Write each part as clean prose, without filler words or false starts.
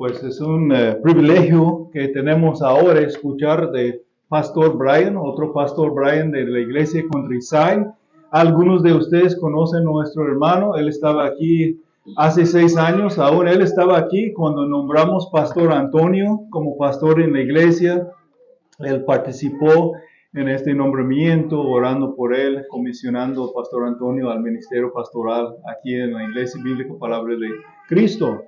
pues es un privilegio que tenemos ahora escuchar de Pastor Brian, otro Pastor Brian de la iglesia Countryside. Algunos de ustedes conocen a nuestro hermano, él estaba aquí hace 6 años, aún él estaba aquí cuando nombramos Pastor Antonio como pastor en la iglesia. Él participó en este nombramiento, orando por él, comisionando a Pastor Antonio al ministerio pastoral aquí en la Iglesia Bíblica Palabra de Cristo.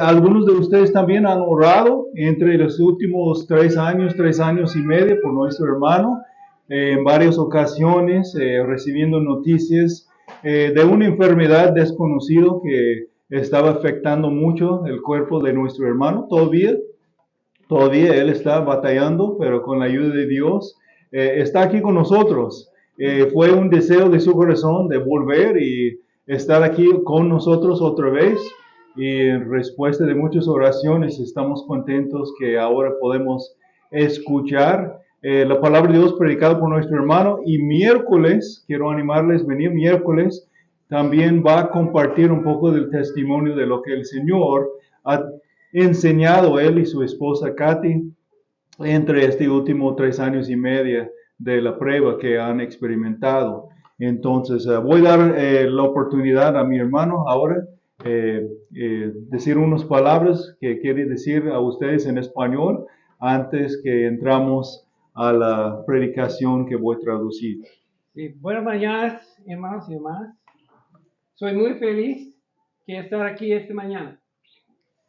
Algunos de ustedes también han orado entre los últimos 3 años y medio por nuestro hermano, en varias ocasiones recibiendo noticias de una enfermedad desconocida que estaba afectando mucho el cuerpo de nuestro hermano. Todavía él está batallando, pero con la ayuda de Dios está aquí con nosotros. Fue un deseo de su corazón de volver y estar aquí con nosotros otra vez. Y en respuesta de muchas oraciones, estamos contentos que ahora podemos escuchar la palabra de Dios predicada por nuestro hermano. Y miércoles, quiero animarles, venir miércoles, también va a compartir un poco del testimonio de lo que el Señor ha enseñado él y su esposa Katy entre este último 3 años y medio de la prueba que han experimentado. Entonces, voy a dar la oportunidad a mi hermano ahora decir unas palabras que quiere decir a ustedes en español antes que entramos a la predicación que voy a traducir. Sí, buenas mañanas, hermanos y hermanas. Soy muy feliz de estar aquí esta mañana.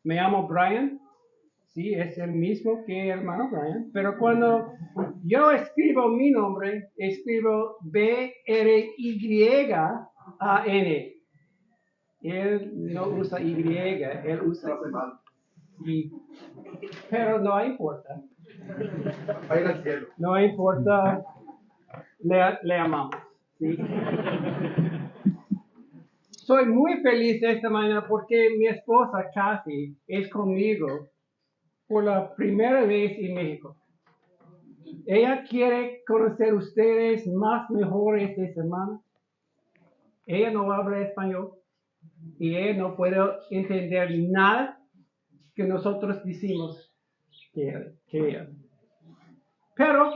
Me llamo Brian, sí, es el mismo que el hermano Brian, pero cuando yo escribo mi nombre, escribo B-R-Y-A-N. Él no usa Y, él usa Y. Pero no importa. No importa, le amamos, ¿sí? Soy muy feliz esta mañana porque mi esposa Kathy es conmigo por la primera vez en México. Ella quiere conocer ustedes más mejor esta semana. Ella no habla español y ella no puede entender nada que nosotros decimos que ella. Pero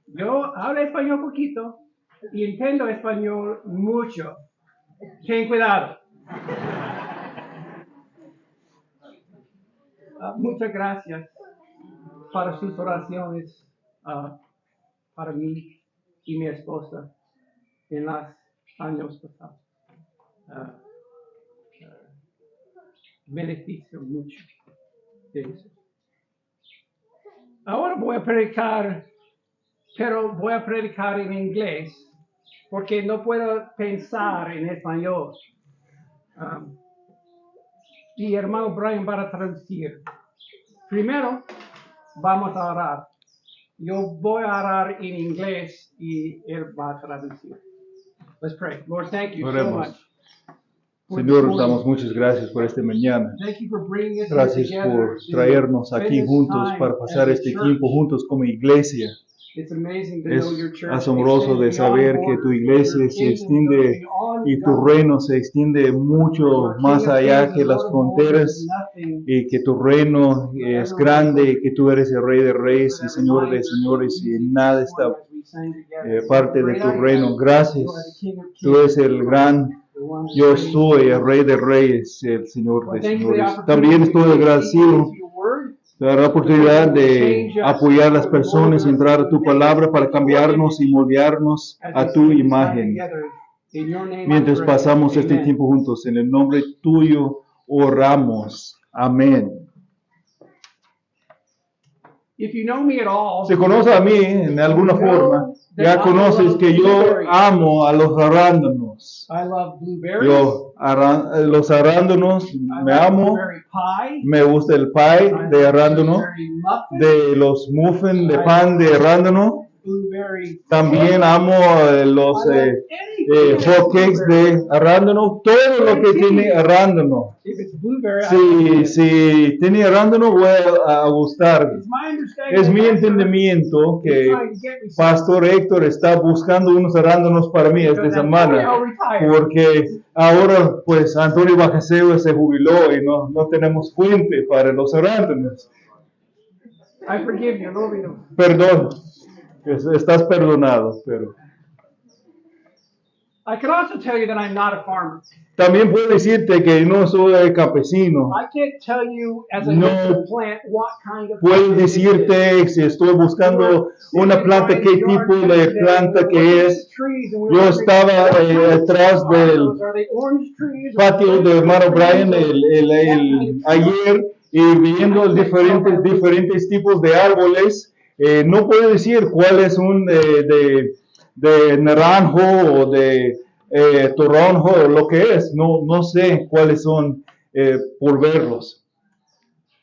yo hablo español poquito y entiendo español mucho. Ten cuidado. Muchas gracias para sus oraciones para mí y mi esposa en los años pasados. Beneficio mucho de eso. Ahora voy a predicar, pero voy a predicar en inglés porque no puedo pensar en español. Y hermano Brian va a traducir. Primero, vamos a orar. Yo voy a orar en inglés y él va a traducir. Let's pray. Lord, thank you so much. Señor, damos muchas gracias por esta mañana. Gracias por traernos aquí juntos para pasar este tiempo juntos como iglesia. Es asombroso de saber que tu iglesia se extiende y tu reino se extiende mucho más allá que las fronteras y que tu reino es grande y que tú eres el Rey de Reyes y Señor de Señores y nada está parte de tu reino. Gracias. Tú eres el gran yo soy, el Rey de Reyes, el Señor de Señores. También estoy agradecido de la oportunidad de apoyar a las personas, entrar a tu palabra para cambiarnos y moldearnos a tu imagen. Mientras pasamos este tiempo juntos, en el nombre tuyo oramos. Amén. Si conoces a mí en alguna forma, ya conoces que yo amo a los arándanos. Yo los arándanos me amo. Me gusta el pie de arándano, de los muffins de pan de arándano blueberry. También amo los hot cakes de arándano, todo lo que tiene arándano. If it's blueberry, I like it. Si tiene arándano, voy a gustar. It's my understanding Es mi that entendimiento he's que trying to get me some, Pastor Héctor está buscando unos arándanos para mí esta because semana, Antonio retired. porque ahora pues Antonio Bajaseo se jubiló y no tenemos fuente para los arándanos. I forgive you, no, no. Perdón, estás perdonado, pero I can also tell you that I'm not a farmer. también puedo decirte que no soy campesino. I can't tell you as I No look at the plant what kind of Puedo plant it is. decirte si estoy buscando una planta, qué tipo de planta que es. Yo estaba atrás del patio de hermano Brian ayer y viendo diferentes tipos de árboles. No puedo decir cuál es un de naranjo o de toronjo o lo que es. No sé cuáles son por verlos.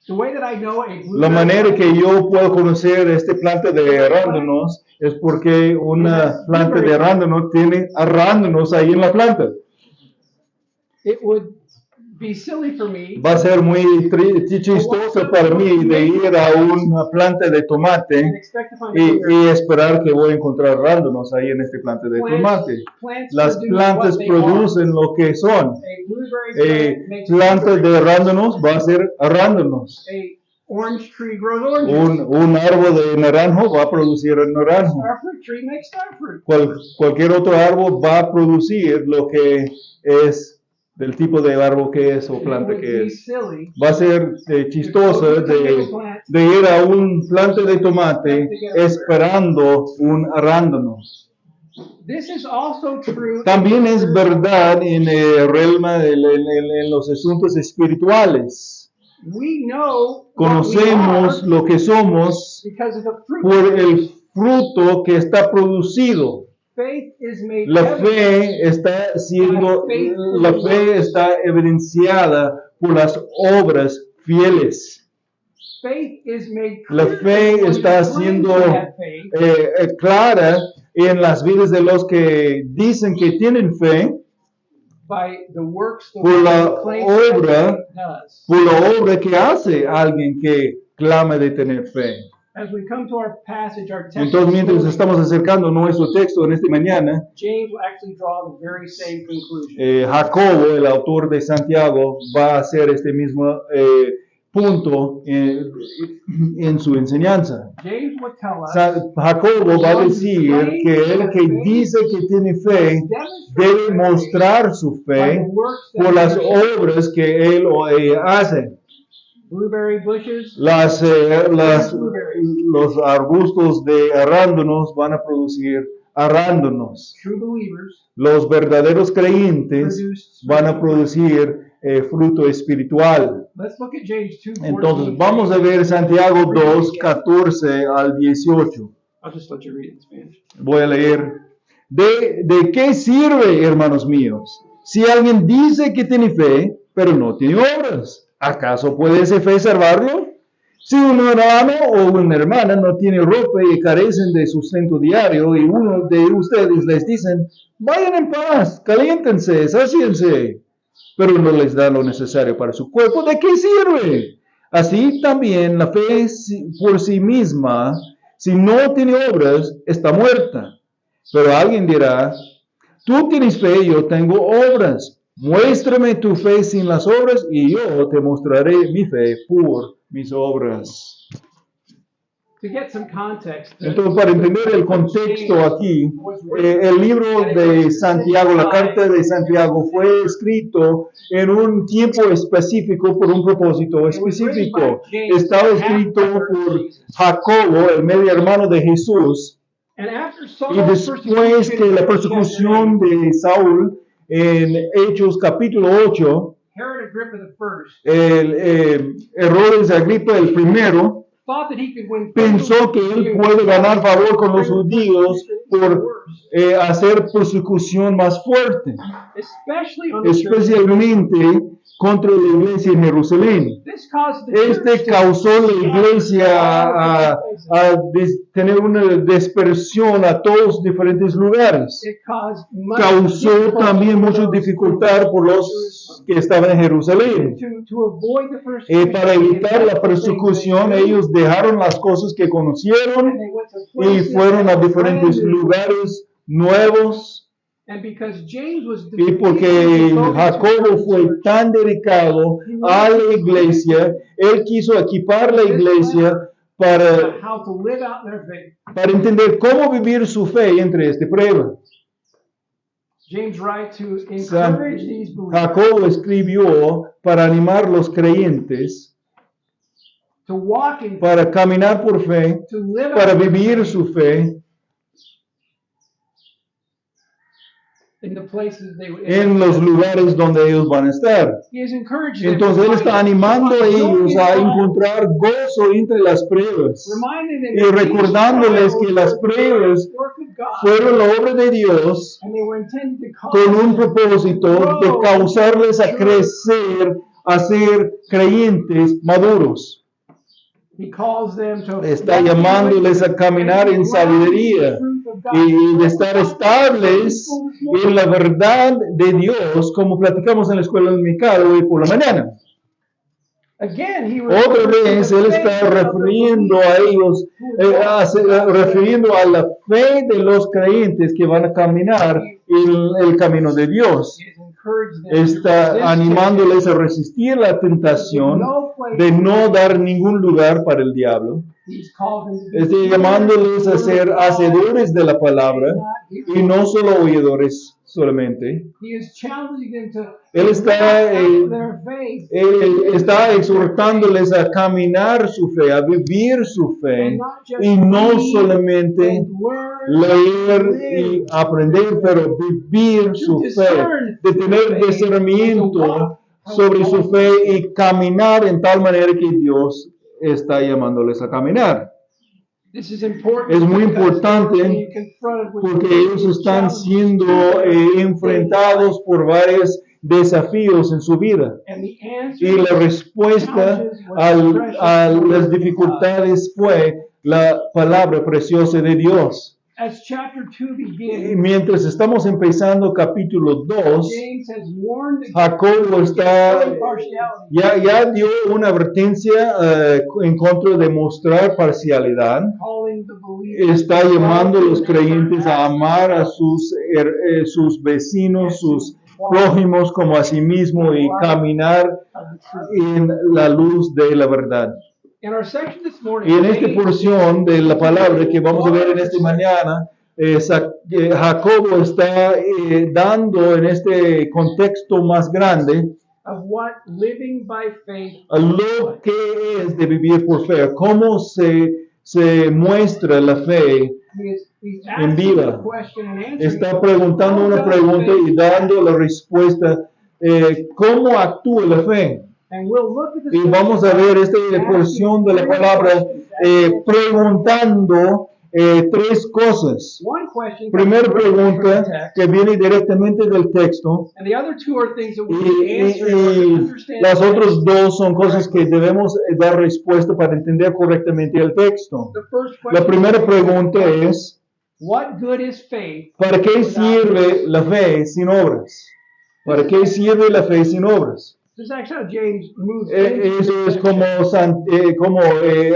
The way that I know a La blueberry manera que plant yo puedo conocer esta planta de arándanos es porque una planta de arándano tiene arándanos ahí en la planta. it would be silly for me Va a ser muy chistoso para mí de ir a una planta de and tomate expect to find a y blueberry. esperar que voy a encontrar arándanos ahí en esta planta de tomate. Plants Las produce plantas what they producen lo que son. are. A blueberry plant makes Planta de blueberries. arándanos va a ser arándanos. A orange tree grows oranges. Un árbol de naranjo va a producir el naranjo. Star fruit tree makes star fruit. Cualquier otro árbol va a producir lo que es del tipo de árbol que es o It planta would que be es. silly Va a ser chistoso de ir a un planta de tomate esperando un arándano. This is also true. También es verdad en el realma, en los asuntos espirituales. We know what we Conocemos are lo que somos because of the fruit. por el fruto que está producido. Faith is made La evident. fe está evidenciada por las obras fieles. Faith is made La clear fe to those está who claim siendo to have faith clara en las vidas de los que dicen que tienen fe by the works the por one la who claims to have obra, faith does. por la obra que hace alguien que clama de tener fe. As we come to our passage, our text, Entonces, mientras this morning, estamos acercando a nuestro texto en esta mañana, James will actually draw the very same conclusion. Jacobo, el autor de Santiago, va a hacer este mismo punto en su enseñanza. James will tell us Jacobo va a decir que el que dice que tiene fe debe mostrar su by fe the works that por las he does. obras que él o ella hace. Blueberry bushes, Los arbustos de arándanos van a producir arándanos. true believers Los verdaderos creyentes produce van a producir fruto espiritual. Let's look at James 2:14. Entonces, vamos a ver Santiago 2, 14 al 18. I'll just let you read it in Spanish. Voy a leer. ¿De qué sirve, hermanos míos, si alguien dice que tiene fe, pero no tiene obras? ¿Acaso puede esa fe salvarlo? Si un hermano o una hermana no tiene ropa y carecen de sustento diario, y uno de ustedes les dicen, vayan en paz, caliéntense, sacíense, pero no les da lo necesario para su cuerpo, ¿de qué sirve? Así también la fe por sí misma, si no tiene obras, está muerta. Pero alguien dirá, tú tienes fe, yo tengo obras. Muéstrame tu fe sin las obras y yo te mostraré mi fe por mis obras. To get some context, Entonces, para entender el contexto aquí, el libro de Santiago, la carta de Santiago, fue escrito en un tiempo específico por un propósito específico. Estaba escrito por Jacobo, el medio hermano de Jesús. and after Y Saul's después que la persecución de Saúl en Hechos capítulo 8, Herod Agrippa I Herodes Agripa el primero thought that he could win pensó que él puede ganar favor con los judíos por hacer persecución más fuerte, especially on the church. especialmente contra la iglesia en Jerusalén. This caused the church Este to causó la iglesia a tener una dispersión a todos diferentes lugares. It caused much Causó difficulty también for mucha those dificultad por los que estaban en Jerusalén. to avoid the persecution. Para evitar la persecución, ellos dejaron las cosas que conocieron And they went to y places fueron a that were diferentes brand new. lugares nuevos. And because James was Y porque Jacobo fue tan dedicado a la iglesia, él quiso equipar la iglesia para how to live out their faith. entender cómo vivir su fe entre esta prueba. James writes to San encourage these believers Jacobo escribió para animar a los creyentes, to walk in para caminar por fe, to live para out their vivir faith su fe in the places they would en los lugares donde ellos van a estar. He has encouraged them Entonces él to está find animando a ellos a joy in encontrar gozo entre las pruebas reminding them y that these recordándoles que trials las were the pruebas work of God, fueron la obra de Dios and they were intended to cause con un them propósito de causarles a crecer, a ser creyentes maduros. He calls them to Está llamándoles a caminar en sabiduría y de estar estables en la verdad de Dios, como platicamos en la escuela dominical hoy por la mañana. Again, he Otra vez él está refiriendo a ellos, refiriendo a la fe de los creyentes que van a caminar en el camino de Dios. Está animándoles a resistir la tentación de no dar ningún lugar para el diablo. Está llamándoles a ser hacedores de la palabra y no solo oidores solamente. Él está exhortándoles a caminar su fe, a vivir su fe y no solamente leer y aprender, pero vivir su fe, de tener discernimiento sobre su fe y caminar en tal manera que Dios está llamándoles a caminar. Es muy importante porque ellos están siendo enfrentados por varios desafíos en su vida. Y la respuesta a las dificultades fue la palabra preciosa de Dios. Y mientras estamos empezando capítulo 2, Jacobo ya dio una advertencia en contra de mostrar parcialidad. Está llamando a los creyentes a amar a sus vecinos, sus prójimos como a sí mismo y caminar en la luz de la verdad. Y en esta porción de la palabra que vamos a ver en esta mañana, Jacobo está dando en este contexto más grande lo que es de vivir por fe, cómo se muestra la fe en vida. Está preguntando una pregunta y dando la respuesta, ¿cómo actúa la fe? Y vamos a ver esta porción de la palabra preguntando tres cosas. Primera pregunta que viene directamente del texto y las otras dos son cosas que debemos dar respuesta para entender correctamente el texto. La primera pregunta es, ¿para qué sirve la fe sin obras? ¿Para qué sirve la fe sin obras? Eso es como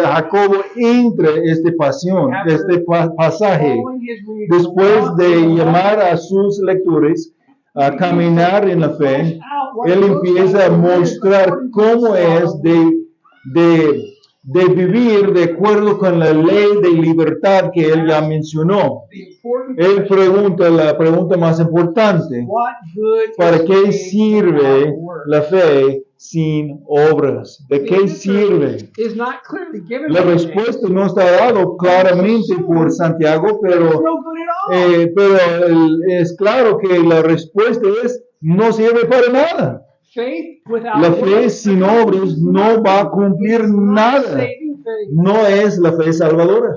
Jacobo entra esta pasión, este pasaje. Después de llamar a sus lectores a caminar en la fe, él empieza a mostrar cómo es de vivir de acuerdo con la ley de libertad que él ya mencionó. Él pregunta la pregunta más importante: ¿para qué sirve la fe sin obras? ¿De qué sirve? La respuesta no está dada claramente por Santiago, pero es claro que la respuesta es: no sirve para nada. La fe sin obras no va a cumplir nada. No es la fe salvadora.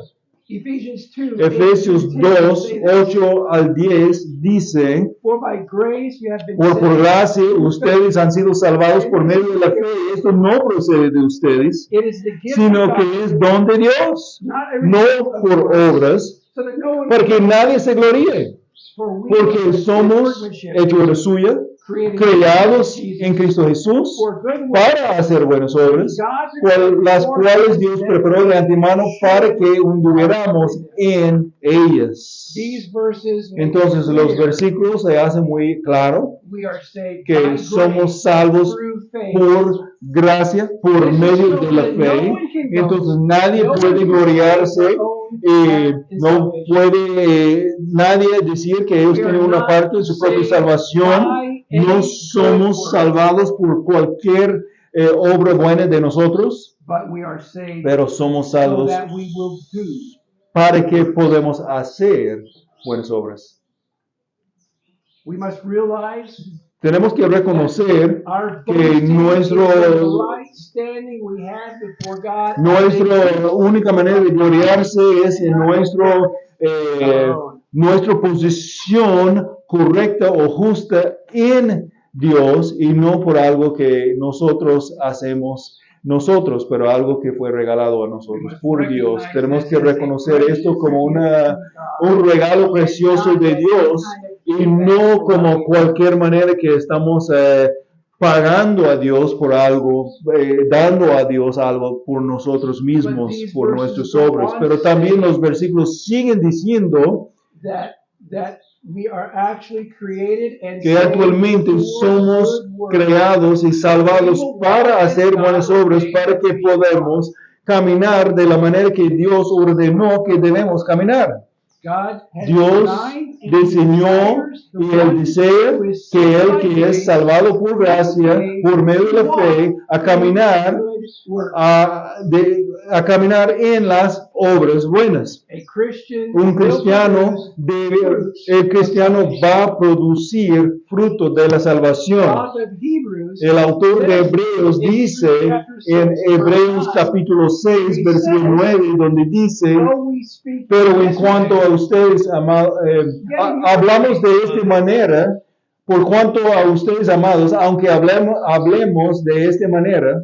Ephesians 2, Efesios 2, 8 al 10 dice, For by grace you have been por saved gracia through ustedes han sido salvados por medio de la fe. Esto no procede de ustedes, faith. It is the gift sino of God, que es don de Dios, not a result no of por works, obras, so that no one para que can boast. nadie se gloríe, For we porque are somos workmanship, hechura suya, created creados in en Cristo Jesús for good works, para hacer buenas obras, God las cuales Dios preparó de antemano para que anduviéramos en ellas. These verses make Entonces it los clear versículos se hacen muy claro we are saved que by somos grace salvos through faith. por gracia, por medio de la fe. Entonces nadie puede gloriarse, no puede nadie decir que ellos tienen una parte de su propia salvación. No somos salvados por cualquier obra buena de nosotros, But we are saved pero somos so salvos that we will do. para que podamos hacer buenas obras. We must realize Tenemos que reconocer our que boasting nuestra is the right standing we have before God. única manera de gloriarse es en nuestra posición correcta o justa en Dios y no por algo que nosotros hacemos nosotros, pero algo que fue regalado a nosotros por Dios. Tenemos que reconocer esto como un regalo precioso de Dios y no como cualquier manera que estamos pagando a Dios por algo, dando a Dios algo por nosotros mismos, por nuestras obras. Pero también los versículos siguen diciendo that we are actually created and que actualmente somos creados y salvados para hacer buenas obras, para que podamos caminar de la manera que Dios ordenó que debemos caminar. Dios diseñó y Él desea que Él que es salvado por gracia, por medio de la fe, a caminar en las obras buenas. El cristiano va a producir fruto de la salvación. El autor de Hebreos dice en Hebreos capítulo 6, versículo 9, donde dice, pero en cuanto a ustedes, hablamos de esta manera, por cuanto a ustedes, amados, aunque hablemos de esta manera,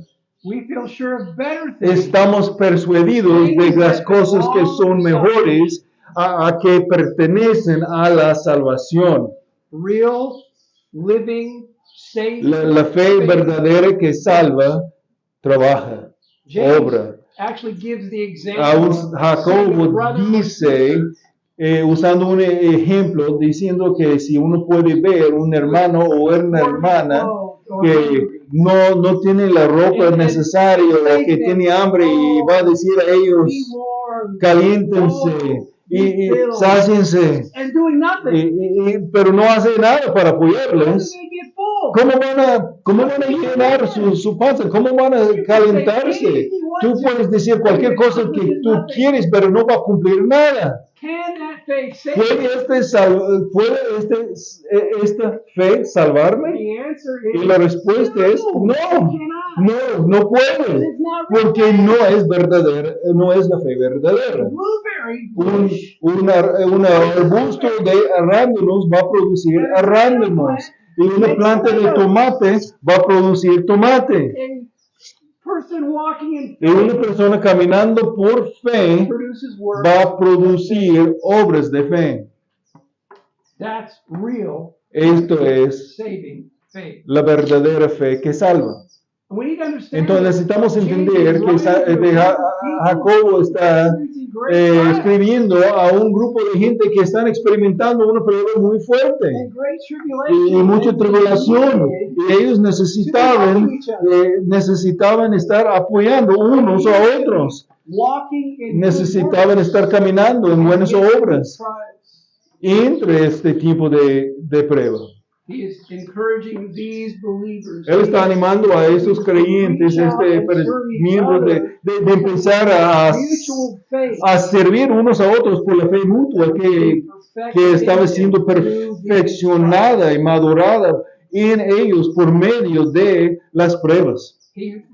estamos persuadidos de las cosas que son mejores, a que pertenecen a la salvación. La fe verdadera que salva, trabaja, obra. Aún Jacobo dice, usando un ejemplo, diciendo que si uno puede ver un hermano o una hermana que no tiene la ropa necesaria o que tiene hambre y va a decir a ellos, caliéntense y sáciense, pero no hace nada para apoyarles. ¿Cómo van a llenar su panza? ¿Cómo van a calentarse? Tú puedes decir cualquier cosa que tú quieres, pero no va a cumplir nada. ¿Puede esta fe salvarme? Y la respuesta es no puede, porque no es verdadera, no es la fe verdadera. Un arbusto de arándanos va a producir arándanos. Y una planta de tomate va a producir tomate. Y una persona caminando por fe va a producir obras de fe. Esto es la verdadera fe que salva. Entonces necesitamos entender que Jacobo está escribiendo a un grupo de gente que están experimentando una prueba muy fuerte y mucha tribulación, y ellos necesitaban estar apoyando unos a otros, necesitaban estar caminando en buenas obras entre este tipo de prueba. Él está animando a esos creyentes, miembros de empezar a servir unos a otros por la fe mutua que estaba siendo perfeccionada y madurada en ellos por medio de las pruebas. Él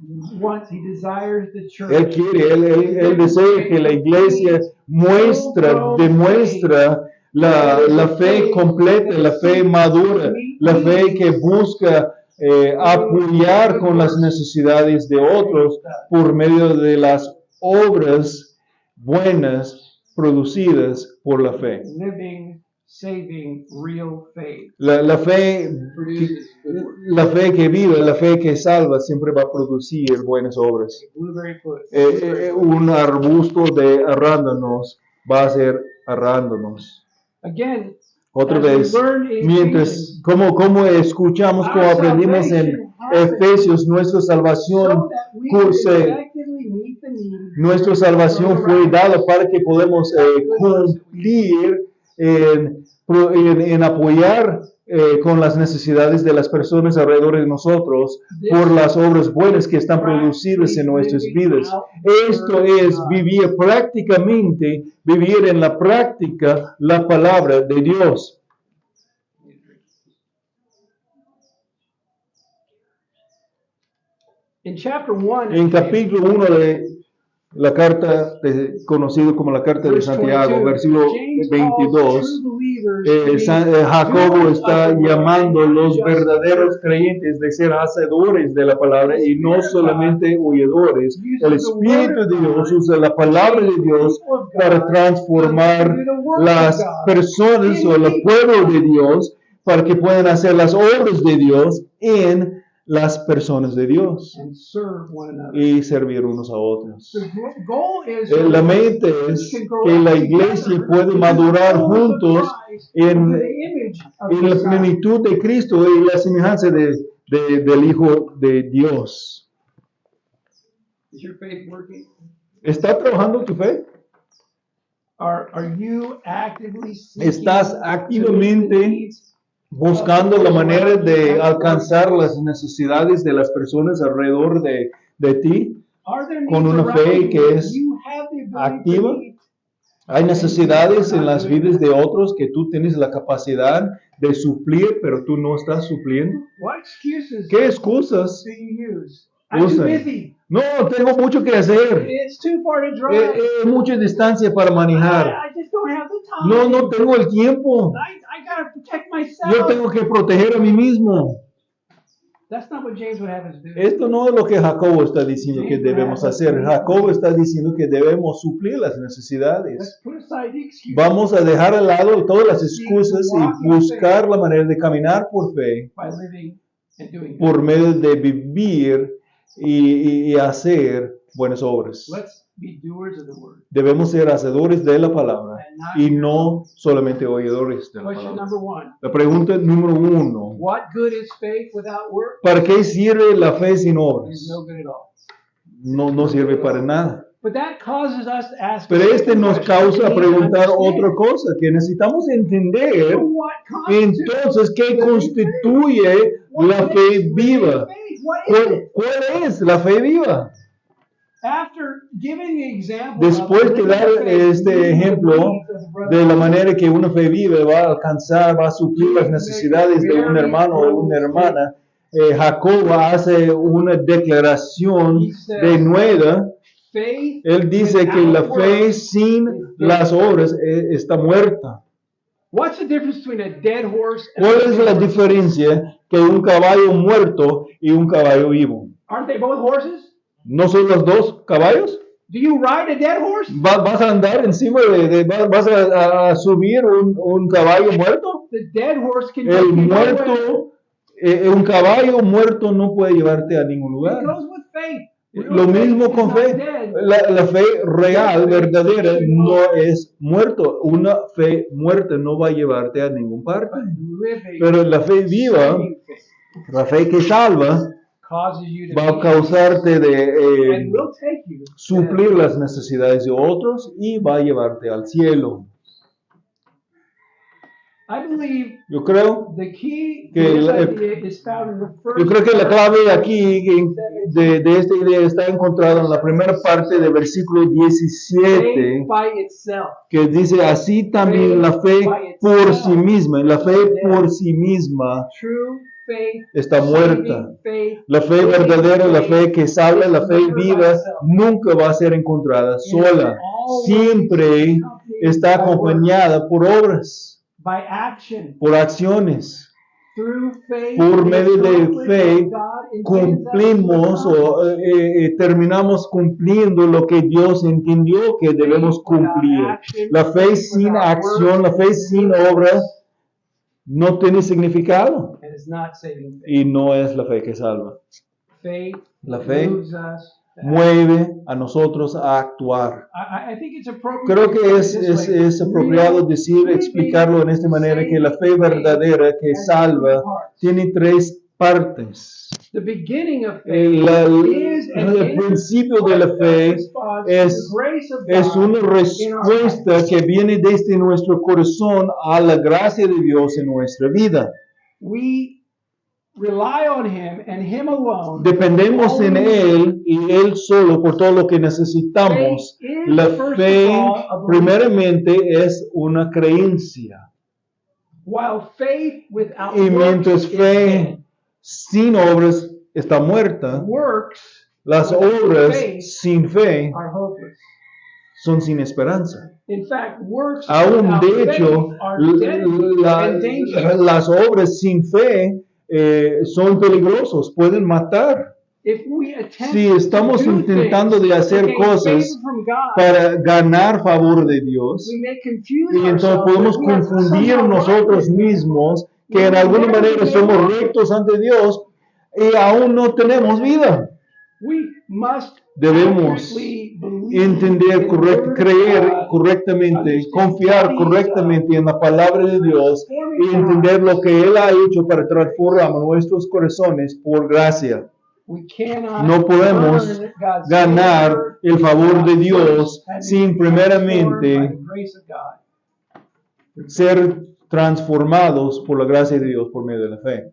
desea que la iglesia demuestra la fe completa, la fe madura, la fe que busca apoyar con las necesidades de otros por medio de las obras buenas producidas por la fe. Living, saving, real faith. La fe que vive, la fe que salva, siempre va a producir buenas obras. Blueberry foot. Un arbusto de arándanos va a ser arándanos. Again, Otra as we vez, learned in mientras, Ephesians, como escuchamos, como aprendimos en Efesios, nuestra salvación so that we could curse, effectively meet the need nuestra salvación fue dada para que podamos cumplir en apoyar con las necesidades de las personas alrededor de nosotros por las obras buenas que están producidas en nuestras vidas. Esto es vivir prácticamente, vivir en la práctica la palabra de Dios. in chapter 1, En capítulo 1 de la carta, conocido como la carta de verse Santiago, 22, versículo James 22, calls true believers to be Jacobo doers está of the word llamando a and not los just verdaderos hearers. creyentes de ser hacedores de la palabra y no solamente oidores. El Espíritu de Dios usa la palabra de Dios para transformar las personas o el pueblo de Dios para que puedan hacer las obras de Dios en las personas de Dios And serve one another. y servir unos a otros. The goal is La meta es que la iglesia pueda madurar juntos en la plenitud de Cristo y la semejanza del Hijo de Dios. Is your faith working? ¿Está trabajando tu fe? Are you actively seeking ¿Estás to meet the activamente needs? buscando la manera de alcanzar las necesidades de las personas alrededor de ti? Are there con needs una around fe you que that es you have the ability to activa? meet? Hay necesidades en las vidas de otros que tú tienes la capacidad de suplir, pero tú no estás supliendo. What excuses ¿Qué excusas do you use? I'm too usan? busy. No, tengo mucho que hacer. It's too far to drive. Mucha distancia para manejar. I just don't have the time. No tengo el tiempo. I gotta protect Yo myself. tengo que proteger a mí mismo. That's not what James would have us do. Esto no es lo que Jacobo está diciendo que debemos hacer. Jacobo está diciendo que debemos suplir las necesidades. Let's put aside the excuses. Vamos a dejar al lado todas las excusas y buscar la manera de caminar por fe, By living and doing good. por medio de vivir y hacer buenas obras. Let's be doers of the word. Debemos ser hacedores de la palabra y no solamente oidores de la Question palabra. number 1. La pregunta número 1. What good is faith without work? ¿Para qué sirve la fe sin It's obras? no good at all. No sirve para nada. But that causes us to ask. Pero nos causa We preguntar understand. otra cosa, que necesitamos entender So what constitutes entonces qué living constituye faith? What la is fe living viva. faith? What is it? ¿Cuál es la fe viva? After giving the example Después of de living dar faith, este meeting the ejemplo needs of the brother, de la manera que una fe viva va a alcanzar, va a suplir las necesidades de un hermano o de una hermana, Jacobo hace una declaración de nueva. faith Él dice que la fe sin las obras está muerta. What's the difference between a dead horse and ¿Cuál a es living la horse? diferencia que un caballo muerto y un caballo vivo? Aren't they both horses? ¿No son los dos caballos? Do you ride a dead horse? ¿Vas a andar encima vas a subir un caballo muerto? The dead horse can El take you nowhere. muerto, un caballo muerto no puede llevarte a ningún lugar. It goes with faith. Lo mismo con fe. La fe real, verdadera, no es muerto. Una fe muerta no va a llevarte a ningún parte. Living, Pero la fe viva, saving faith la fe que salva, causes you to va a be causarte de and will take you to suplir las necesidades de otros y va a llevarte al cielo. I believe Yo creo the key Que to this la- idea is found in the first Yo creo que la verse. clave aquí de esta idea está encontrada en la primera parte del versículo 17, Faith by itself. que dice así también la fe por sí misma. Y la fe por sí misma True faith, está muerta. saving faith, La fe verdadera, la fe que salva, la fe viva, nunca va a ser encontrada sola. siempre está acompañada por obras, by action, por acciones. through faith, Por medio de fe God intends us cumplimos to o terminamos cumpliendo lo que Dios entendió que debemos cumplir. La fe sin acción, la fe sin obra no tiene significado and it's not saving faith. y no es la fe que salva. Faith La fe moves us to act. mueve a nosotros a actuar. I think it's appropriate Creo to que put it es this way. apropiado decir, Real explicarlo en esta manera, que la fe verdadera que salva tiene tres partes. The beginning of faith is El principio de la fe es una respuesta que viene desde nuestro corazón a la gracia de Dios en nuestra vida. We rely on Him and Him alone. Dependemos en Él y Él solo por todo lo que necesitamos. La fe, primeramente, es una creencia. While faith without Y mientras works is fe dead. sin obras está muerta, Works las without obras faith sin fe are hopeless. son sin esperanza. In fact, works Aún without de hecho, faith are deadly and dangerous. las obras sin fe son peligrosos, pueden matar. If we attempt Si estamos to do intentando things de hacer to gain cosas favor from God, para ganar favor de Dios, we may confuse y entonces ourselves podemos that we are confundir somehow nosotros right with Him. mismos que en alguna manera somos rectos ante Dios y aún no tenemos vida. We must Debemos accurately believe entender, in the word of creer God, correctamente, confiar correctamente en la palabra de Dios y entender lo que Él ha hecho para transformar nuestros corazones por gracia. We cannot No podemos earn God's ganar favor el favor de without Dios first having sin been primeramente transformed by the grace of God. ser transformados por la gracia de Dios por medio de la fe.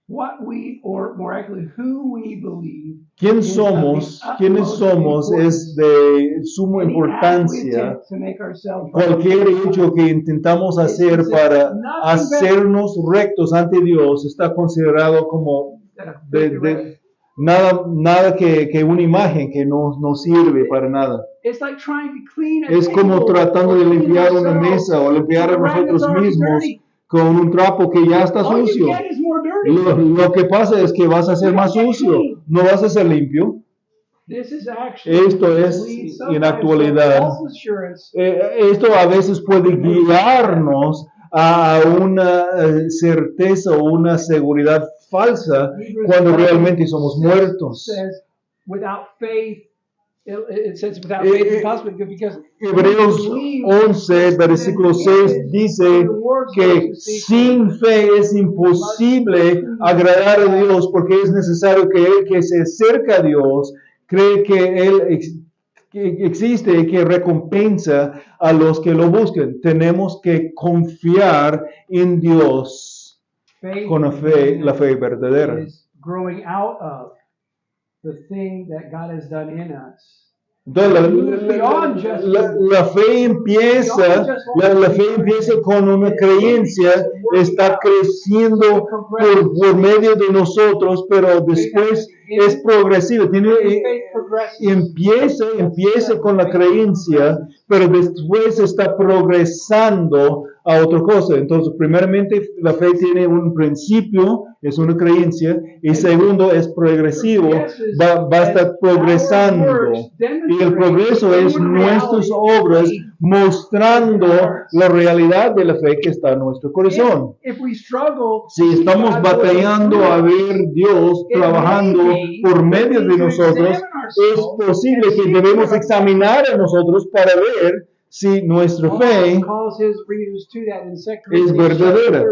What we, or more accurately, who we believe, ¿Quién is somos? of the ¿Quiénes utmost somos? importance. Es de suma Any act we importancia. attempt to make ourselves right Cualquier with God hecho que intentamos hacer para hacernos rectos ante Dios está considerado como instead of filthy rags. nada que una imagen que no sirve para nada. It's like trying to clean a Es como table tratando or de clean limpiar una ourselves mesa o limpiar a with a rag nosotros that's already mismos dirty. con un trapo que ya está All you sucio. get is more dirty. Lo que pasa es que vas a ser más sucio, no vas a ser limpio. This is actually Esto es, leads en sometimes actualidad, to false assurance. Esto a veces puede guiarnos a una certeza o una seguridad falsa cuando realmente somos muertos. Says, without faith, it says without faith it's impossible because Hebreos 11, versículo 6 dice que sin fe es imposible agradar a Dios porque es necesario que el que se acerca a Dios cree que Él existe y que recompensa a los que lo buscan. Tenemos que confiar en Dios con la fe verdadera. is growing out of the thing that God has done in us. Entonces, la fe empieza con una creencia, está creciendo por medio de nosotros, pero después es progresiva. Empieza con la creencia, pero después está progresando a otra cosa. Entonces, primeramente, la fe tiene un principio, es una creencia, y segundo, es progresivo, va a estar progresando. Y el progreso es nuestras obras mostrando la realidad de la fe que está en nuestro corazón. Si estamos batallando a ver Dios trabajando por medio de nosotros, es posible que debemos examinar a nosotros para ver si nuestra fe es verdadera.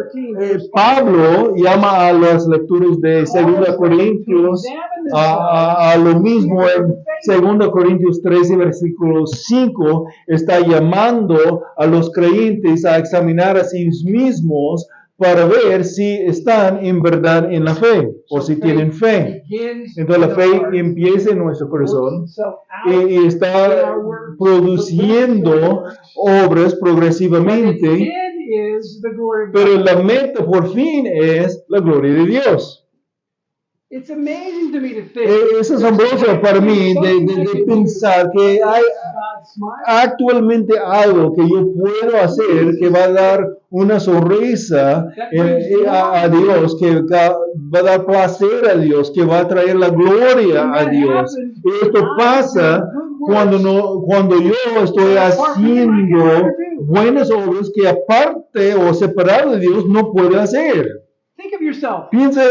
Pablo llama a las lecturas de 2 Corintios a lo mismo en 2 Corintios 13, versículo 5, está llamando a los creyentes a examinar a sí mismos para ver si están en verdad en la fe o si tienen fe. Entonces la fe empieza en nuestro corazón y está produciendo obras progresivamente, pero la meta por fin es la gloria de Dios. It's amazing to me to think. Es asombroso para mí de pensar que hay actualmente algo que yo puedo hacer que va a dar una sonrisa a Dios, que va a dar placer a Dios, que va a traer la gloria a Dios. Y esto pasa cuando yo estoy haciendo buenas obras que aparte o separado de Dios no puedo hacer. Think of yourself. Piensa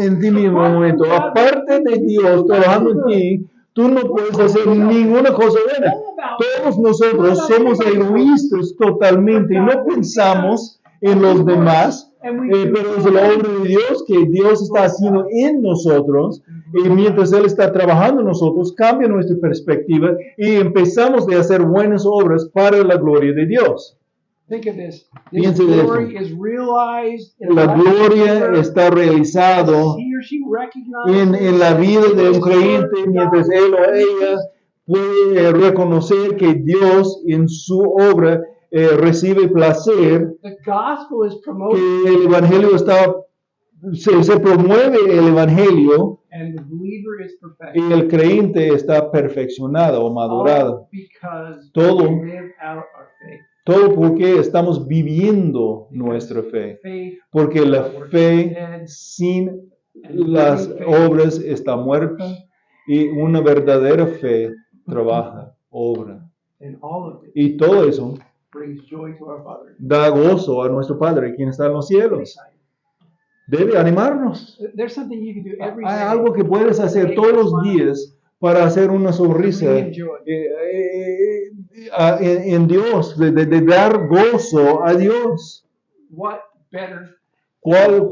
en ti mismo un momento. Aparte de Dios trabajando en ti, tú no puedes hacer ninguna cosa buena. Todos nosotros somos egoístas totalmente y no pensamos en los demás, pero es la obra de Dios que Dios está haciendo en nosotros, y mientras Él está trabajando en nosotros, cambia nuestra perspectiva y empezamos a hacer buenas obras para la gloria de Dios. Think of this. Piense de Glory is realized in La the life of gloria the believer está realizado as he or she recognizes en la vida de un the creyente glory of mientras God. él o ella puede reconocer que Dios en su obra recibe placer, The gospel is promoted que el evangelio se promueve el evangelio and the believer is perfected. y el creyente está perfeccionado o madurado. All because Todo. we live out our faith. Todo porque estamos viviendo nuestra fe. Faith Porque la fe sin las obras está muerta y una verdadera fe trabaja, obra. and all of it Y todo eso brings joy to our Father. da gozo a nuestro Padre, quien está en los cielos. Debe animarnos. There's something you can do every Hay day. algo que puedes hacer todos los días para hacer una sonrisa en Dios, de dar gozo a Dios. What better? ¿Cuál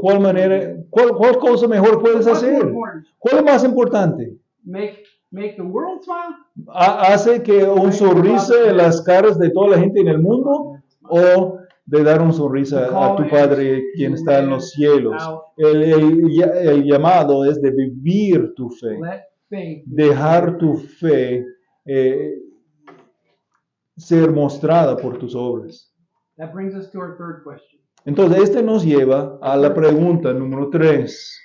cosa mejor puedes What's more hacer? important? ¿Cuál es más importante? Make the world smile? ¿Hace que un sonrisa en las caras de toda la gente en el mundo o de dar una sonrisa a tu Padre quien está en los cielos? El llamado es de vivir tu fe, Let faith dejar tu fe ser mostrada por tus obras. That brings us to our third question. Entonces, este nos lleva a la pregunta número 3.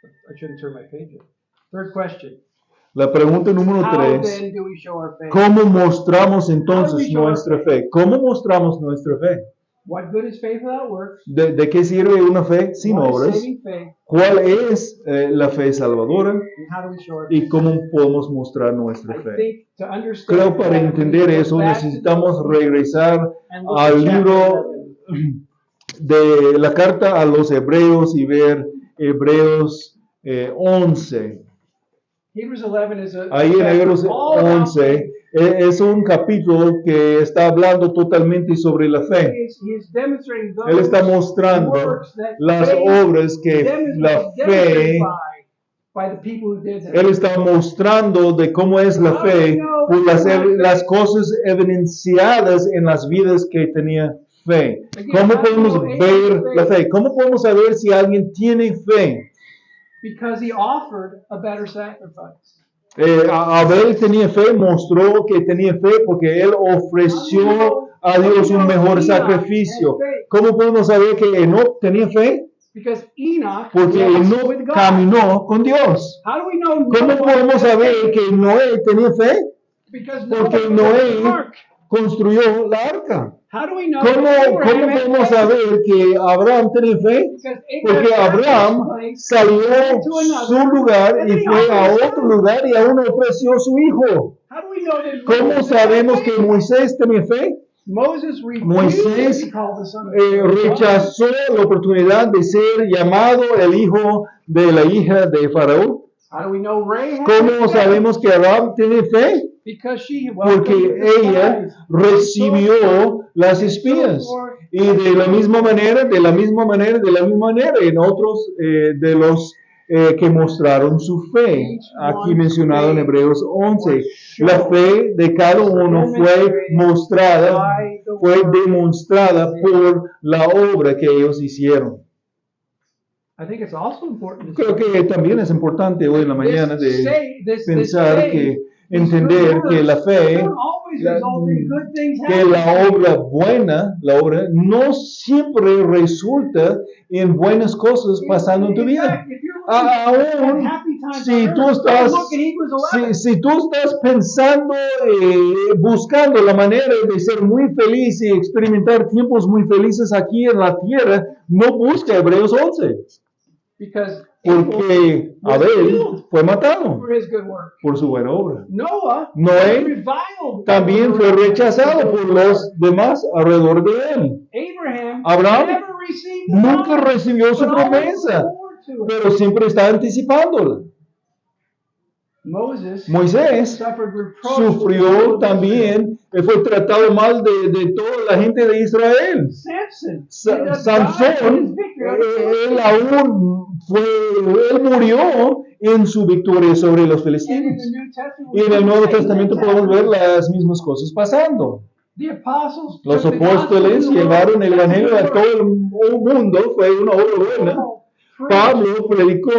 I shouldn't turn my page. Third question. La pregunta número How 3. then do we show our faith? ¿Cómo mostramos entonces nuestra fe? ¿Cómo mostramos nuestra fe? What good is faith without works? ¿De qué sirve una fe sin What is obras? saving faith? ¿Cuál es la fe salvadora? And how do we show our faith? ¿Y cómo podemos mostrar nuestra I fe? think to understand Creo para that, entender we go eso back to necesitamos the- regresar and look al at chapter libro 11. de la carta a los Hebreos y ver Hebreos 11. Hebrews 11 is a Ahí en Hebreos all about 11 es un capítulo que está hablando totalmente sobre la fe. He's demonstrating those Él está mostrando works that las faith obras que la fe, demonstrated by the people who did that. Él está mostrando de cómo es la fe por las cosas evidenciadas en las vidas que tenía fe. ¿Cómo podemos ver la fe? ¿Cómo podemos saber si alguien tiene fe? Because he offered a better sacrifice. Abel tenía fe, mostró que tenía fe porque él ofreció a Dios un mejor sacrificio. ¿Cómo podemos saber que Enoch tenía fe? Because Enoch Porque walked Enoch with God. caminó con Dios. How do we know? ¿Cómo podemos saber que Noé tenía fe? Because Porque Noah built the Noé ark. construyó la arca. How do we know? ¿Cómo Abraham had podemos faith? saber que Abraham tenía fe? Because Porque Abraham salió de su lugar y fue a otro lugar y aún ofreció su hijo. How do we know that ¿Cómo Moses sabemos had que faith? Moisés tenía fe? Moses refused Moisés to be called the son of God. rechazó la oportunidad de ser llamado el hijo de la hija de Faraón. How do we know Rahab? ¿Cómo had faith? sabemos que Abraham tiene fe? Because she Porque welcomed the ella spies. recibió las espías. Y de la misma manera, en otros de los que mostraron su fe. Aquí mencionado en Hebreos 11. La fe de cada uno fue mostrada, fue demostrada por la obra que ellos hicieron. I think it's also important to Creo que también es importante hoy en la mañana this de say- this pensar faith, que these entender good que la works fe, don't always la- result in good things que happening. la obra buena, la obra no siempre resulta en buenas cosas pasando en tu In vida. fact, if you're Aún si tú estás, si tú estás pensando, buscando la manera de ser muy feliz y experimentar tiempos muy felices aquí en la tierra, no busca Hebreos 11. Because Porque Abel fue matado for his good work. por su buena obra. Noah Noé reviled también fue rechazado por los demás alrededor de él. Abraham Abraham never received the nunca promise, recibió su but always promesa, looked forward to it. pero siempre está anticipándola. Moisés suffered reproach sufrió with the también, fue tratado mal de toda la gente de Israel. Samson, Sansón, él murió en su victoria sobre los filisteos. Y en el Nuevo Testamento podemos ver las mismas cosas pasando. Los apóstoles llevaron el evangelio a todo el mundo, fue una obra buena. Pablo predicó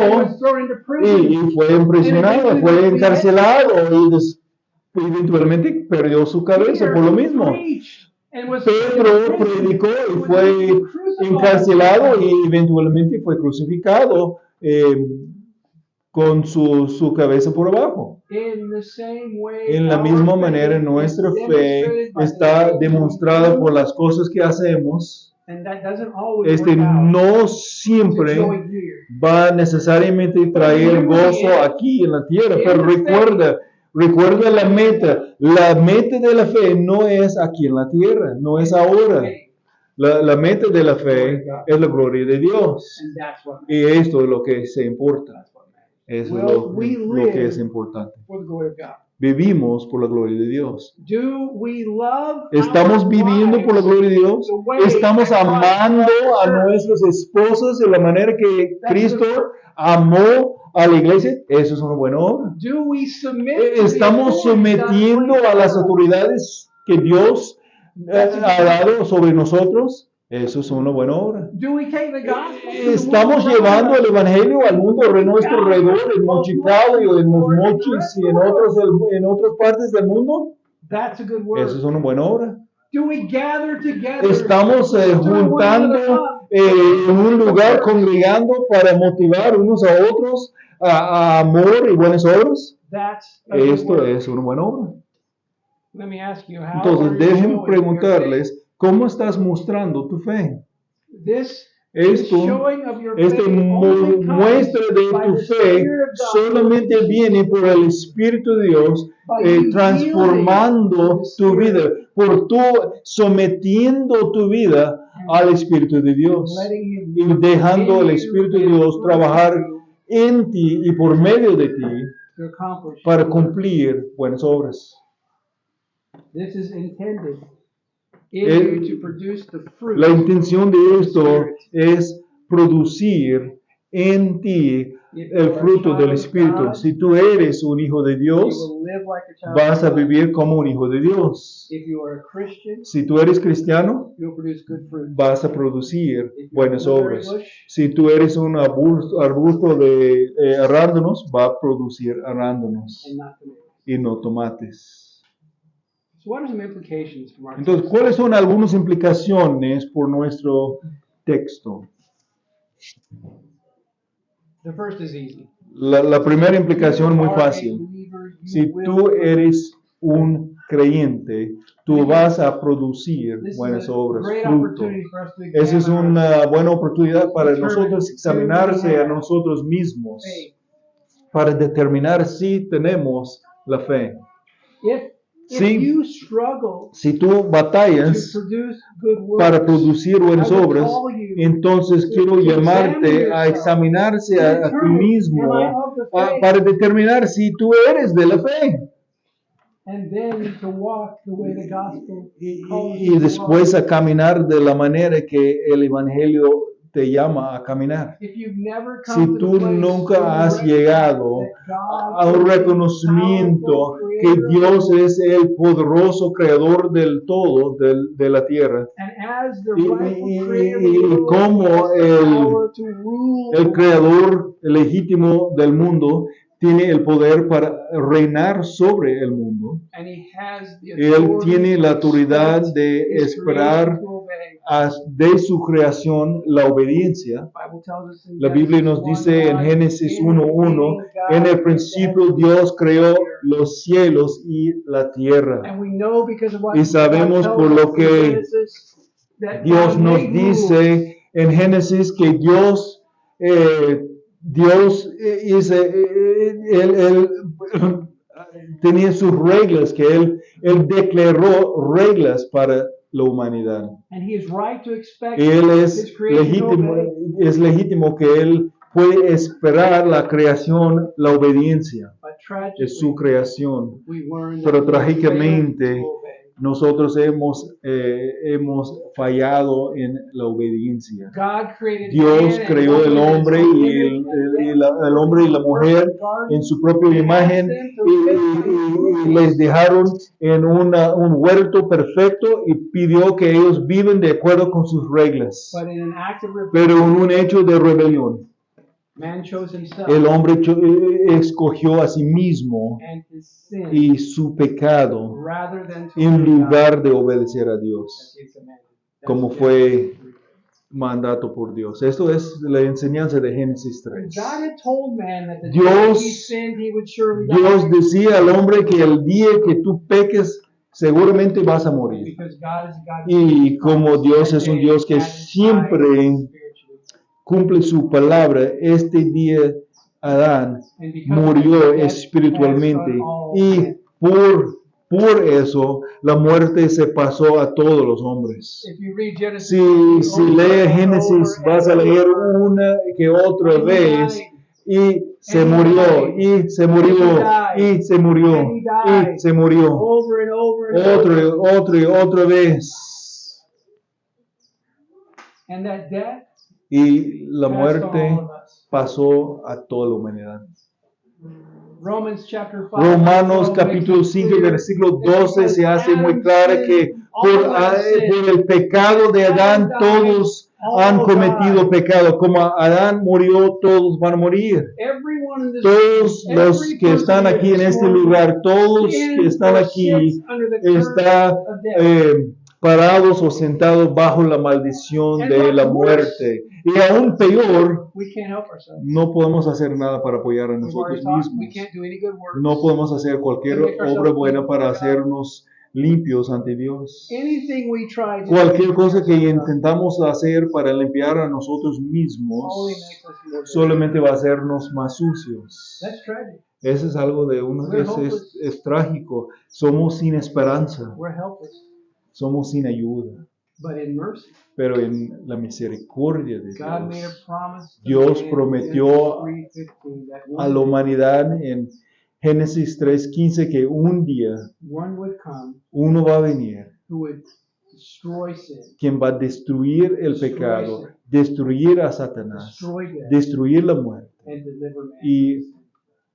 y fue impresionado, fue encarcelado y eventualmente perdió su cabeza por lo mismo. Pedro predicó y fue encarcelado y eventualmente fue crucificado con su cabeza por abajo. En la misma manera, nuestra fe está demostrada por las cosas que hacemos. No siempre va necesariamente a traer gozo aquí en la tierra, pero recuerda la meta. La meta de la fe no es aquí en la tierra, no es ahora. La meta de la fe es la gloria de Dios. Y esto es lo que se importa. Eso es lo que es importante. Vivimos por la gloria de Dios. ¿Estamos viviendo por la gloria de Dios? ¿Estamos amando a nuestras esposas de la manera que Cristo amó a la iglesia? Eso es una buena obra. ¿Estamos sometiendo a las autoridades que Dios ha dado sobre nosotros? Eso es una buena obra. ¿Estamos llevando el evangelio al mundo a nuestro alrededor, en Mochicali o en Los Mochis y en otras partes del mundo? Eso es una buena obra. ¿Estamos juntando en un lugar, congregando para motivar unos a otros a amor y buenas obras? Esto es una buena obra. Entonces, déjenme preguntarles, ¿cómo estás mostrando tu fe? Esta muestra de tu fe solamente viene por el Espíritu de Dios transformando tu vida, por tú sometiendo tu vida al Espíritu de Dios y dejando al Espíritu de Dios trabajar en ti y por medio de ti para cumplir buenas obras. La intención de esto es producir en ti el fruto del Espíritu. Si tú eres un hijo de Dios, vas a vivir como un hijo de Dios. Si tú eres cristiano, vas a producir buenas obras. Si tú eres un arbusto de arándanos, va a producir arándanos y no tomates. Entonces, ¿cuáles son algunas implicaciones por nuestro texto? La primera implicación muy fácil. Si tú eres un creyente, tú vas a producir buenas obras, fruto. Esa es una buena oportunidad para nosotros examinarse a nosotros mismos, para determinar si tenemos la fe. Si tú batallas para producir buenas obras, entonces quiero llamarte a examinarse a ti mismo para determinar si tú eres de la fe. Y después a caminar de la manera que el Evangelio te llama a caminar. Si tú nunca has llegado a un reconocimiento que Dios es el poderoso creador del todo, de la tierra, y como el creador legítimo del mundo tiene el poder para reinar sobre el mundo, Él tiene la autoridad de esperar de su creación la obediencia. Bible tells us in La Biblia Genesis nos dice en 1:1, Génesis "In the 1:1, beginning, en God el created principio the Dios creó heavens and the earth." los cielos y la tierra. And we know because of what Y sabemos God por tells lo us in que Genesis that Dios God nos made dice en Génesis que Dios él tenía sus reglas, que él declaró reglas para la humanidad. and He is right to expect Y él His creation to obey. es legítimo que él puede esperar la creación, la obediencia But de su tragically, creación. we learn Pero that we failed trágicamente to obey. nosotros hemos fallado en la obediencia. God created Dios man and creó el woman in hombre His own y image, and el hombre y la mujer en su propia imagen y les dejaron en un huerto perfecto y pidió que ellos viven de acuerdo con sus reglas. But in an act of Pero en rebellion, un hecho de rebelión, man chose himself el hombre escogió a sí mismo and his sin y su pecado rather than to en obey God lugar de obedecer a as Dios, He commanded. como That's fue Genesis 3. mandato por Dios. Esto es la enseñanza de Génesis 3. God had told man that the day Dios- he sinned, he would surely Dios die. decía al hombre que el día que tú peques, seguramente vas a morir. Because God is a God Y como Dios es un Dios que that day siempre man died spiritually. cumple su palabra, este día Adán And because of murió that, death espiritualmente passed on all y men. por eso la muerte se pasó a todos los hombres. If you read Genesis, Si over lees and Génesis over vas a and leer over, una que otra and he vez died, y se and he murió died, y se murió and he died, y se murió and he died, y se murió over and over and over. otra y otra vez. And that death Y la passed on muerte all of us. pasó a toda la humanidad. Romans chapter 5, Romanos 12 capítulo makes it 5 clear versículo that 12 se hace muy Adam claro sinned, que all have sinned. por el pecado de Adán todos han cometido pecado. Como Adán murió, todos van a morir. Everyone in this Todos every los que person están here aquí en this este morning lugar, todos sins que están or aquí sits under the curse están of death. parados o sentados bajo la maldición And de la what's worse, muerte. Y aún peor, we can't help ourselves. no podemos hacer nada para apoyar a We've already nosotros talked, we mismos. can't do any good works. No podemos hacer cualquier To make ourselves obra buena clean para before God. hacernos limpios ante Dios. Anything we try to Cualquier do cosa que ourselves intentamos hacer para limpiar a nosotros only mismos makes us more dirty. solamente va a hacernos más sucios. That's tragic. Eso es algo de es trágico. Somos sin esperanza, We're helpless. somos sin ayuda. But in mercy, Pero en la misericordia de God made a Dios, promise to Dios man in prometió Genesis 3:15 that a la humanidad en Génesis 3:15 que un día one would come uno va a venir who would destroy sin, quien va a destruir el pecado, destruir a Satanás, destroy death, destruir la muerte and deliver man. y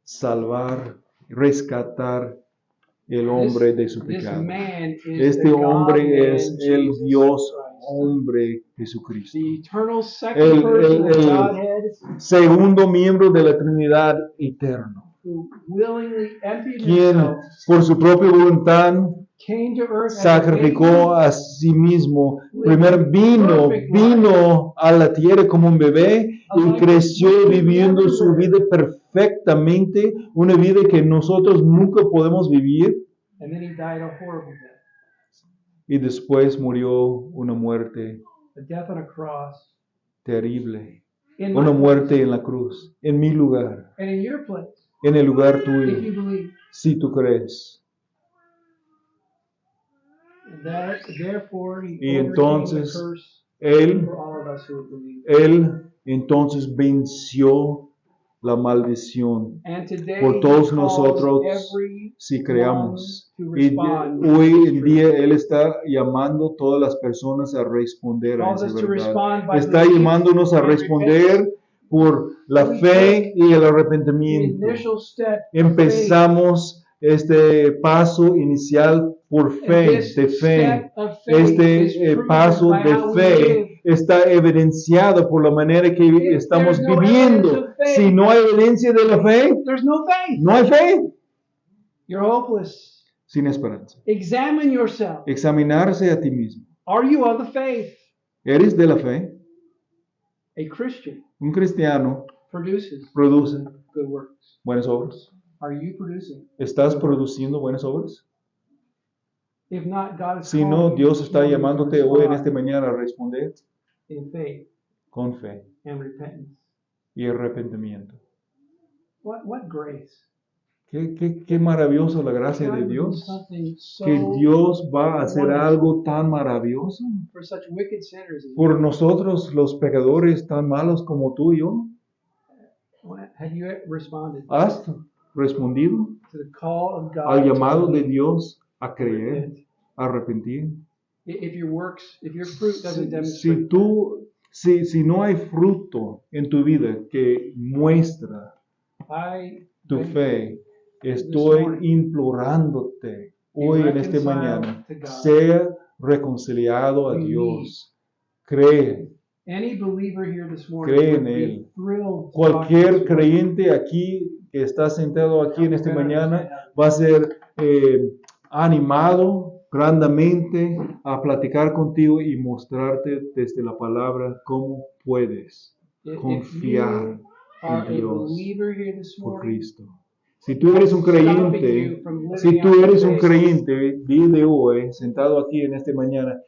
salvar, rescatar el hombre de su This pecado. man is Este the hombre God-man, es el Jesus Dios Christ. hombre Jesucristo. The eternal second person of the Godhead Segundo miembro de la Trinidad eterno, who willingly emptied quien himself, por su propia voluntad came to earth as a sacrificó baby, a sí mismo. Primero vino a la tierra como un bebé y creció viviendo su vida perfectamente, una vida que nosotros nunca podemos vivir, and then he died a horrible death. y después murió una muerte A death on a cross. terrible, In my una place, muerte en la cruz, en mi lugar, and in your place, en el lugar if tuyo, you believe. si tú crees. Therefore, he Y overcame entonces, the curse Él for all of us who believe. entonces venció la maldición And today por he todos calls nosotros every si creamos. one to Y respond hoy to en día Él está llamando a todas las personas a responder a calls esa us to verdad. respond by Está belief llamándonos a and responder por la fe y el the arrepentimiento. initial step of Empezamos este paso inicial por faith. fe, And this de fe. step of faith is Este proven paso by de how we fe live. está evidenciado por la manera que If estamos there's no viviendo. evidence of faith, Si no hay evidencia de la fe, There's no faith. no hay fe. You're hopeless. Sin esperanza. Examine yourself. Examinarse a ti mismo. Are you of the faith? ¿Eres de la fe? A Christian Un cristiano produces produce good works. buenas obras. Are you producing? ¿Estás produciendo buenas obras? If not, God is Si no, calling you Dios this está morning to llamándote hoy en respond esta mañana a responder in faith con fe and repentance. y arrepentimiento. What grace? Qué maravilloso la gracia God de would do Dios. something so Que Dios va a hacer wonderful algo tan maravilloso for such wicked sinners as por you. nosotros los pecadores tan malos como tú y yo. Have you responded ¿Has respondido to the call of God al to llamado de believe Dios a and creer, repent? a arrepentir? If your fruit doesn't demonstrate Si no hay fruto en tu vida que muestra I tu beg fe, estoy implorándote hoy en esta mañana, sea reconciliado a Dios. Cree, any believer here this morning cree would en be Él. thrilled to talk to Cualquier this morning. creyente aquí que está sentado aquí en esta mañana va a ser animado grandemente a platicar contigo y mostrarte desde la palabra cómo puedes If confiar you are en a Dios believer here this por morning, Cristo. Si tú eres un creyente, si tú eres un creyente, día de hoy, sentado aquí en esta mañana,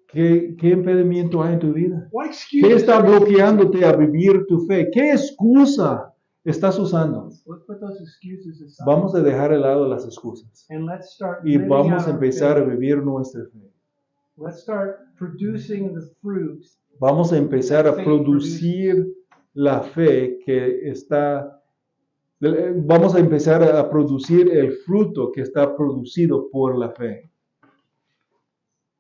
¿qué impedimento hay en tu vida? what ¿Qué excuses está are you using? bloqueándote a vivir tu fe? ¿Qué excusa estás usando? Let's put those excuses aside Vamos a dejar de lado las excusas and let's start y living vamos out a our empezar a faith. vivir nuestra fe. Let's start producing the fruit. Vamos a empezar a producir la fe que está, vamos a empezar a producir el fruto que está producido por la fe.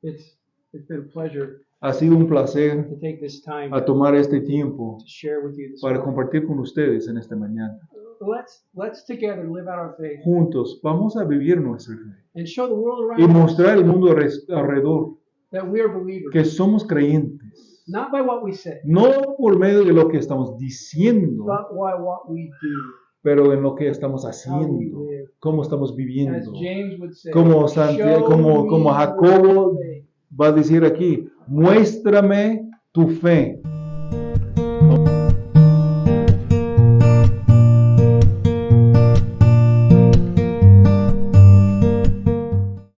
It's been a pleasure Ha sido un placer to take this time a tomar este tiempo to share with you this para morning. compartir con ustedes en esta mañana. Let's together live out our faith Juntos vamos a vivir nuestra fe and show the world y around us mostrar al mundo alrededor that we are believers, que somos creyentes, not by what we say, no por medio de lo que estamos diciendo, but by what we do, pero en lo que estamos how we haciendo, live. cómo estamos As viviendo. James would say, Como show como me Jacobo your faith. va a decir aquí, muéstrame tu fe.